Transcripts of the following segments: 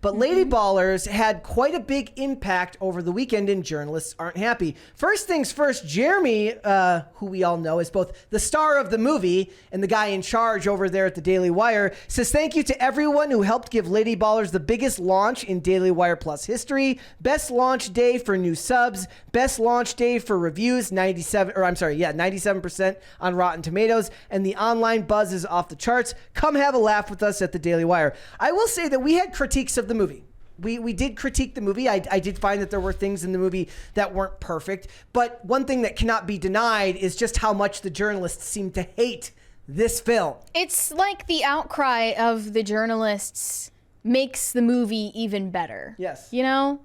But Lady Ballers had quite a big impact over the weekend, and journalists aren't happy. First things first, Jeremy, who we all know is both the star of the movie and the guy in charge over there at the Daily Wire, says thank you to everyone who helped give Lady Ballers the biggest launch in Daily Wire Plus history. Best launch day for new subs. Best launch day for reviews, 97% on Rotten Tomatoes. And the online buzz is off the charts. Come have a laugh with us at the Daily Wire. I will say that we had critiques of the movie. We did critique the movie. I did find that there were things in the movie that weren't perfect. But one thing that cannot be denied is just how much the journalists seem to hate this film. It's like the outcry of the journalists makes the movie even better. Yes. You know?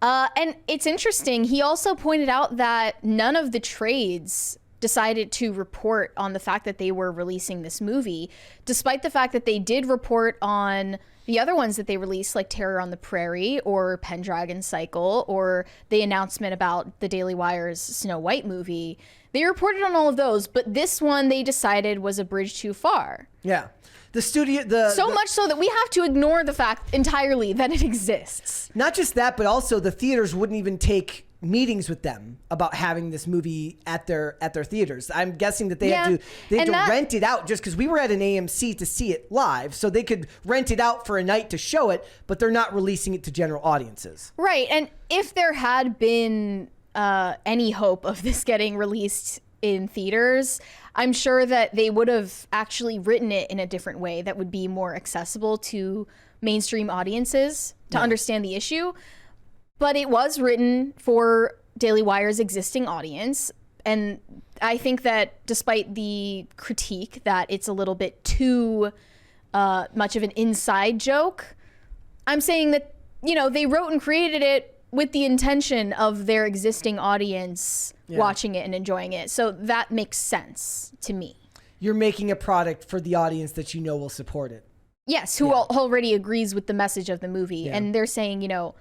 And it's interesting. He also pointed out that none of the trades decided to report on the fact that they were releasing this movie, despite the fact that they did report on the other ones that they released, like Terror on the Prairie or Pendragon Cycle, or the announcement about the Daily Wire's Snow White movie. They reported on all of those, but this one they decided was a bridge too far. Yeah. Much so that we have to ignore the fact entirely that it exists. Not just that, but also the theaters wouldn't even take meetings with them about having this movie at their theaters. I'm guessing that they had to rent it out, just because we were at an AMC to see it live, so they could rent it out for a night to show it, but they're not releasing it to general audiences. Right, and if there had been any hope of this getting released in theaters, I'm sure that they would have actually written it in a different way that would be more accessible to mainstream audiences to understand the issue. But it was written for Daily Wire's existing audience. And I think that despite the critique that it's a little bit too much of an inside joke, I'm saying that, you know, they wrote and created it with the intention of their existing audience watching it and enjoying it. So that makes sense to me. You're making a product for the audience that you know will support it. Yes, who already agrees with the message of the movie. Yeah. And they're saying, you know,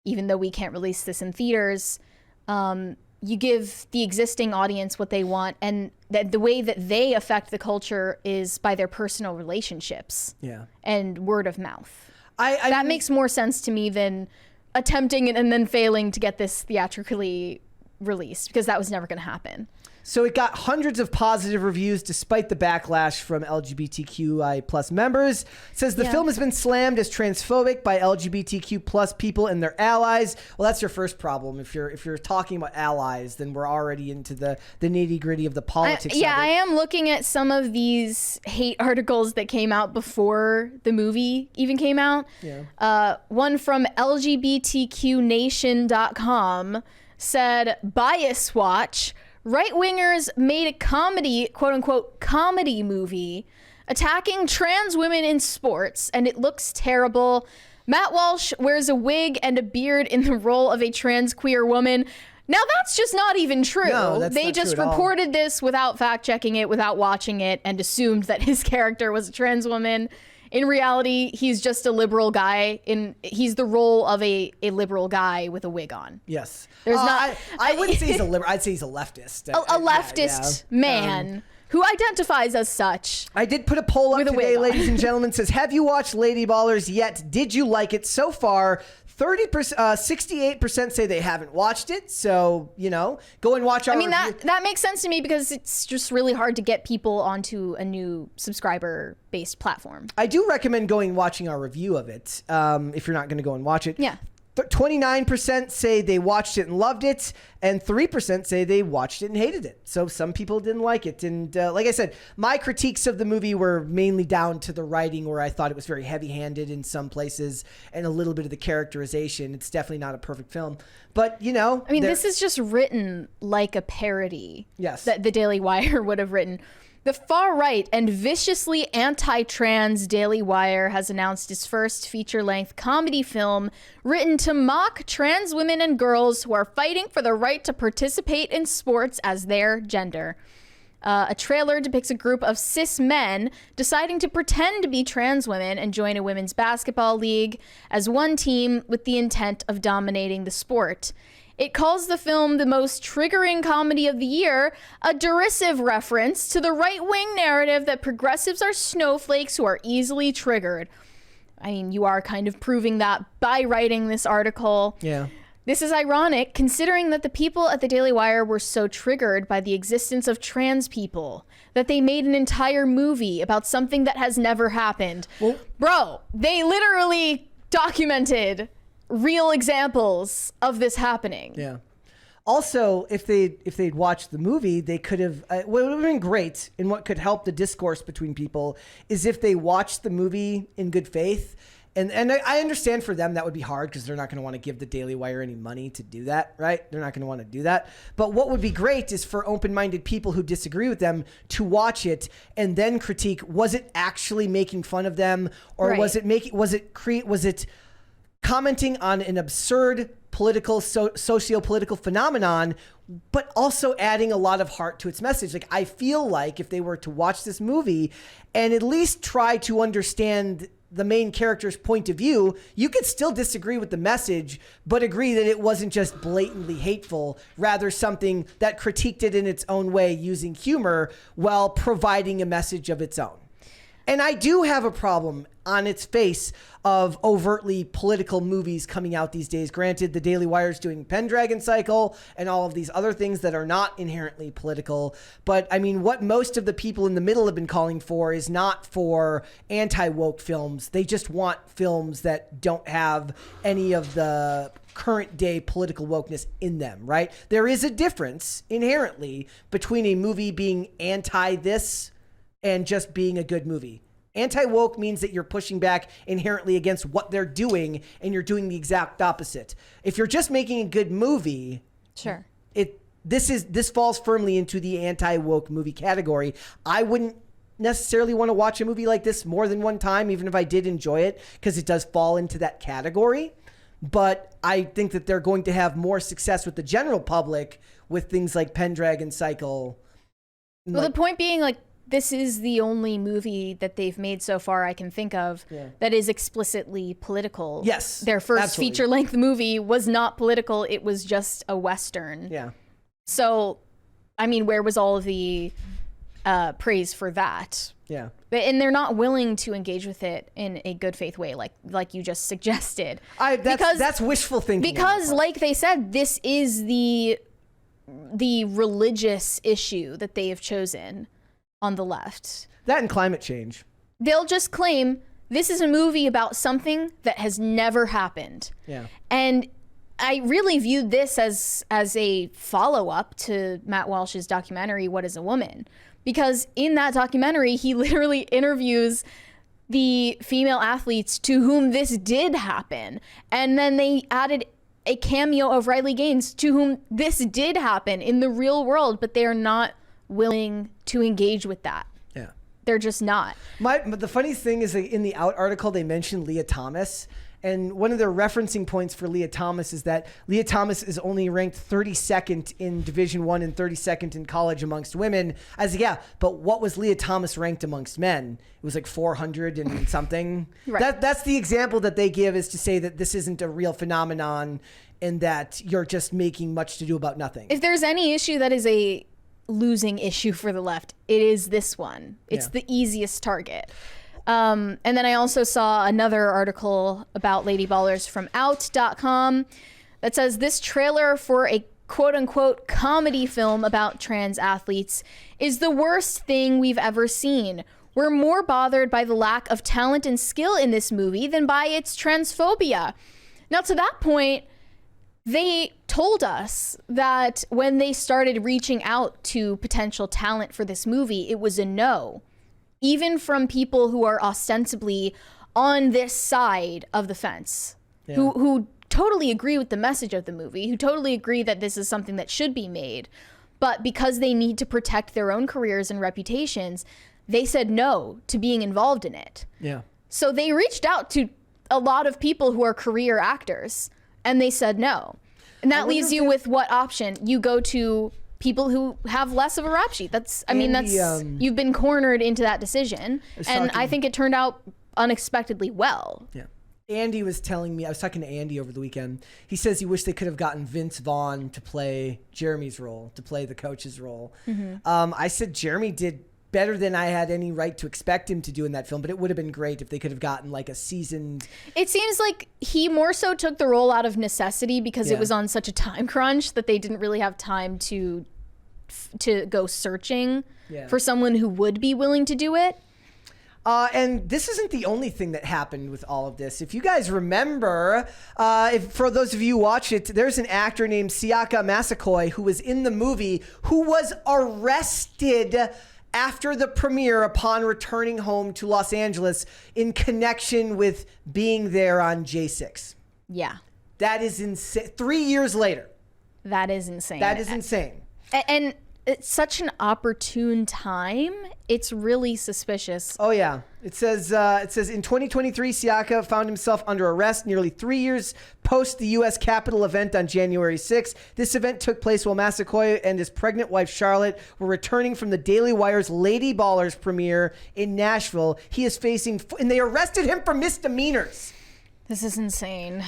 even though we can't release this in theaters, you give the existing audience what they want, and that the way that they affect the culture is by their personal relationships and word of mouth. That makes more sense to me than attempting and then failing to get this theatrically released, because that was never going to happen. So it got hundreds of positive reviews despite the backlash from LGBTQI plus members. It says the film has been slammed as transphobic by LGBTQ plus people and their allies. Well, that's your first problem. If you're talking about allies, then we're already into the nitty gritty of the politics. I am looking at some of these hate articles that came out before the movie even came out. Yeah. One from LGBTQNation.com said, "Bias Watch. Right-wingers made a comedy, quote-unquote, comedy movie attacking trans women in sports, and it looks terrible. Matt Walsh wears a wig and a beard in the role of a trans queer woman." Now, that's just not even true. No, they just reported this without fact-checking it, without watching it, and assumed that his character was a trans woman. In reality, he's just a liberal guy. He's the role of a liberal guy with a wig on. Yes. There's not. I wouldn't say he's a liberal. I'd say he's a leftist. A leftist man who identifies as such. I did put a poll up today, ladies and gentlemen. Says, have you watched Lady Ballers yet? Did you like it? So far, 68% say they haven't watched it. So, you know, go and watch our review. That makes sense to me, because it's just really hard to get people onto a new subscriber-based platform. I do recommend going and watching our review of it if you're not going to go and watch it. Yeah. 29% say they watched it and loved it, and 3% say they watched it and hated it. So some people didn't like it. And like I said, my critiques of the movie were mainly down to the writing, where I thought it was very heavy-handed in some places, and a little bit of the characterization. It's definitely not a perfect film. But, you know... I mean, this is just written like a parody. Yes. That the Daily Wire would have written. The far-right and viciously anti-trans Daily Wire has announced its first feature-length comedy film written to mock trans women and girls who are fighting for the right to participate in sports as their gender. A trailer depicts a group of cis men deciding to pretend to be trans women and join a women's basketball league as one team with the intent of dominating the sport. It calls the film the most triggering comedy of the year, a derisive reference to the right-wing narrative that progressives are snowflakes who are easily triggered. I mean, you are kind of proving that by writing this article. Yeah. This is ironic, considering that the people at the Daily Wire were so triggered by the existence of trans people that they made an entire movie about something that has never happened. Well, bro, they literally documented real examples of this happening. Yeah. Also, if they'd watched the movie, they could have. What would have been great, and what could help the discourse between people, is if they watched the movie in good faith. And I understand for them that would be hard because they're not going to want to give the Daily Wire any money to do that, right? They're not going to want to do that. But what would be great is for open-minded people who disagree with them to watch it and then critique: was it actually making fun of them, or Right. was it commenting on an absurd political, socio-political phenomenon, but also adding a lot of heart to its message? Like, I feel like if they were to watch this movie and at least try to understand the main character's point of view, you could still disagree with the message, but agree that it wasn't just blatantly hateful, rather something that critiqued it in its own way using humor while providing a message of its own. And I do have a problem on its face of overtly political movies coming out these days. Granted, the Daily Wire's doing Pendragon Cycle and all of these other things that are not inherently political. But I mean, what most of the people in the middle have been calling for is not for anti-woke films. They just want films that don't have any of the current day political wokeness in them, right? There is a difference inherently between a movie being anti this and just being a good movie. Anti-woke means that you're pushing back inherently against what they're doing, and you're doing the exact opposite. If you're just making a good movie, Sure. this falls firmly into the anti-woke movie category. I wouldn't necessarily want to watch a movie like this more than one time, even if I did enjoy it, because it does fall into that category. But I think that they're going to have more success with the general public with things like Pendragon Cycle. Well, the point being, like, this is the only movie that they've made so far I can think of that is explicitly political. Yes, Their first absolutely. feature-length movie was not political. It was just a Western. Yeah. So, I mean, where was all of the praise for that? Yeah. And they're not willing to engage with it in a good faith way, like you just suggested. That's wishful thinking. Because, like they said, this is the religious issue that they have chosen on the left. That and climate change. They'll just claim this is a movie about something that has never happened. Yeah. And I really viewed this as a follow-up to Matt Walsh's documentary, What is a Woman? Because in that documentary, he literally interviews the female athletes to whom this did happen. And then they added a cameo of Riley Gaines to whom this did happen in the real world, but they are not willing to engage with that. Yeah. They're just not. But the funny thing is, in the Out article, they mentioned Leah Thomas. And one of their referencing points for Leah Thomas is that Leah Thomas is only ranked 32nd in Division I and 32nd in college amongst women. But what was Leah Thomas ranked amongst men? It was like 400 and something. Right. That's the example that they give, is to say that this isn't a real phenomenon and that you're just making much to do about nothing. If there's any issue that is a losing issue for the left, it is this one. It's the easiest target. And then I also saw another article about Lady Ballers from out.com that says this trailer for a quote unquote comedy film about trans athletes is the worst thing we've ever seen. We're more bothered by the lack of talent and skill in this movie than by its transphobia. Now, to that point, they told us that when they started reaching out to potential talent for this movie, it was a no. Even from people who are ostensibly on this side of the fence, who totally agree with the message of the movie, who totally agree that this is something that should be made. But because they need to protect their own careers and reputations, they said no to being involved in it. Yeah. So they reached out to a lot of people who are career actors, and they said no. And that leaves you with what option? You go to people who have less of a rap sheet. You've been cornered into that decision. And I think it turned out unexpectedly well. Yeah. Andy was telling me, I was talking to Andy over the weekend. He says he wished they could have gotten Vince Vaughn to play Jeremy's role, to play the coach's role. Mm-hmm. I said Jeremy did better than I had any right to expect him to do in that film, but it would have been great if they could have gotten like a seasoned. It seems like he more so took the role out of necessity because it was on such a time crunch that they didn't really have time to go searching for someone who would be willing to do it. And this isn't the only thing that happened with all of this. If you guys remember, for those of you who watch it, there's an actor named Siaka Masakoi who was in the movie who was arrested after the premiere upon returning home to Los Angeles in connection with being there on J6. Yeah. That is insane. 3 years later. That is insane. That is insane. And it's such an opportune time. It's really suspicious. Oh yeah. It says in 2023, Siaka found himself under arrest nearly 3 years post the U.S. Capitol event on January 6th. This event took place while Masakoi and his pregnant wife Charlotte were returning from the Daily Wire's Lady Ballers premiere in Nashville. He is facing, and they arrested him for misdemeanors. This is insane.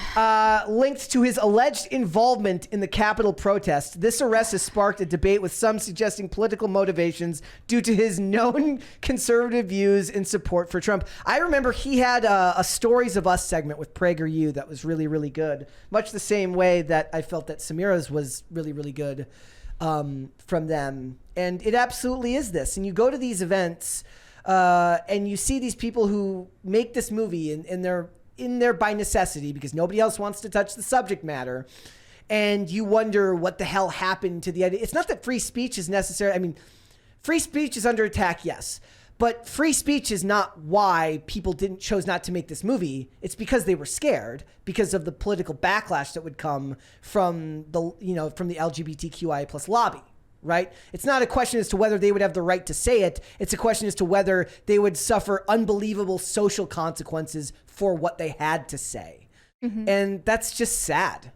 Linked to his alleged involvement in the Capitol protest. This arrest has sparked a debate with some suggesting political motivations due to his known conservative views and support for Trump. I remember he had a Stories of Us segment with PragerU that was really, really good. Much the same way that I felt that Samira's was really, really good from them. And it absolutely is this. And you go to these events and you see these people who make this movie and they're in there by necessity because nobody else wants to touch the subject matter. And you wonder what the hell happened to the idea. It's not that free speech is necessary. I mean, free speech is under attack, yes. But free speech is not why people chose not to make this movie. It's because they were scared because of the political backlash that would come from the LGBTQIA plus lobby. Right? It's not a question as to whether they would have the right to say it. It's a question as to whether they would suffer unbelievable social consequences for what they had to say. Mm-hmm. And that's just sad.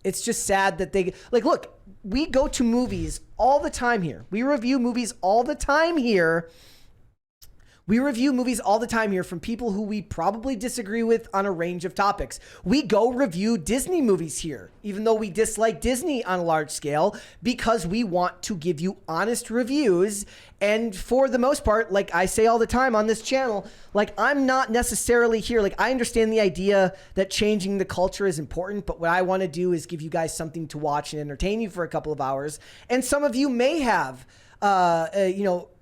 It's just sad that look, we go to movies all the time here. We review movies all the time here. From people who we probably disagree with on a range of topics. We go review Disney movies here, even though we dislike Disney on a large scale, because we want to give you honest reviews. And for the most part, like I say all the time on this channel, like I'm not necessarily here. Like I understand the idea that changing the culture is important, but what I want to do is give you guys something to watch and entertain you for a couple of hours. And some of you may have,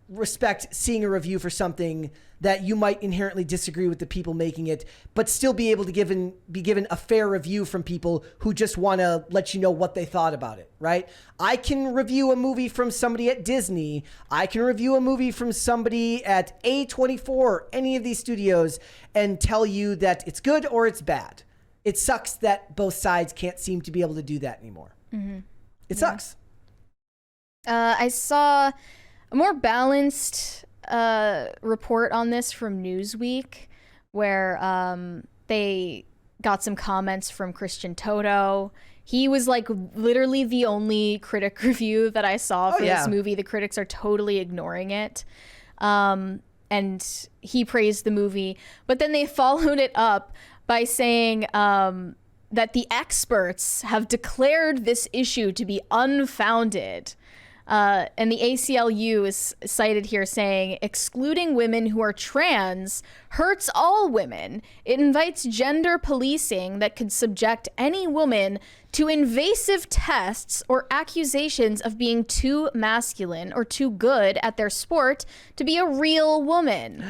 respect seeing a review for something that you might inherently disagree with the people making it, but still be able to be given a fair review from people who just want to let you know what they thought about it, right? I can review a movie from somebody at Disney. I can review a movie from somebody at A24, any of these studios, and tell you that it's good or it's bad. It sucks that both sides can't seem to be able to do that anymore. Mm-hmm. It sucks. I saw a more balanced report on this from Newsweek, where they got some comments from Christian Toto. He was like literally the only critic review that I saw for this movie. The critics are totally ignoring it. And he praised the movie. But then they followed it up by saying that the experts have declared this issue to be unfounded. And the ACLU is cited here saying, excluding women who are trans hurts all women. It invites gender policing that could subject any woman to invasive tests or accusations of being too masculine or too good at their sport to be a real woman.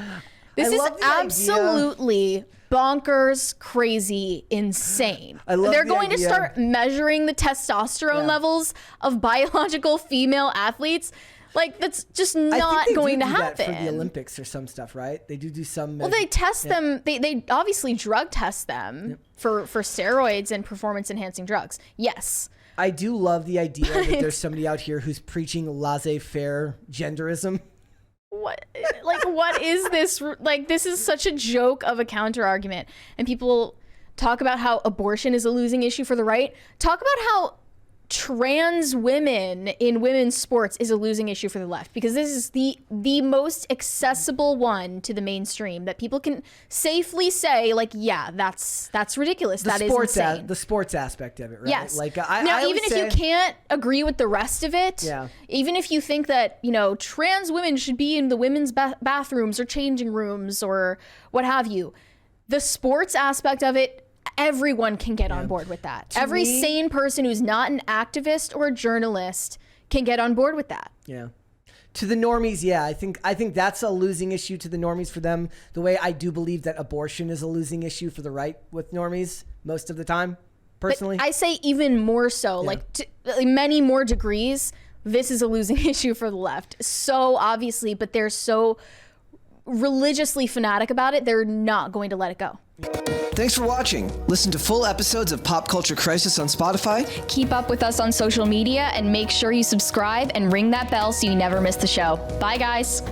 This is absolutely bonkers, crazy, insane. They're going to start measuring the testosterone levels of biological female athletes. Like, that's just not going to happen. That for the Olympics or some stuff, right? They do some. Well, they test them. They obviously drug test them for steroids and performance enhancing drugs. Yes. I do love the idea that there's somebody out here who's preaching laissez-faire genderism. What is this? Like, this is such a joke of a counter argument. And people talk about how abortion is a losing issue for the right. Talk about how trans women in women's sports is a losing issue for the left, because this is the most accessible one to the mainstream that people can safely say, like, yeah, that's ridiculous. That is insane. The sports aspect of it, right? Yes. Like now, even if you can't agree with the rest of it, even if you think that, you know, trans women should be in the women's bathrooms or changing rooms or what have you, the sports aspect of it, everyone can get on board with that. Every sane person who's not an activist or a journalist can get on board with that. Yeah. To the normies, yeah, I think that's a losing issue to the normies for them. The way I do believe that abortion is a losing issue for the right with normies most of the time, personally. But I say even more so, like many more degrees, this is a losing issue for the left. So obviously, but they're so religiously fanatic about it, they're not going to let it go. Thanks for watching. Listen to full episodes of Pop Culture Crisis on Spotify. Keep up with us on social media and make sure you subscribe and ring that bell so you never miss the show. Bye, guys.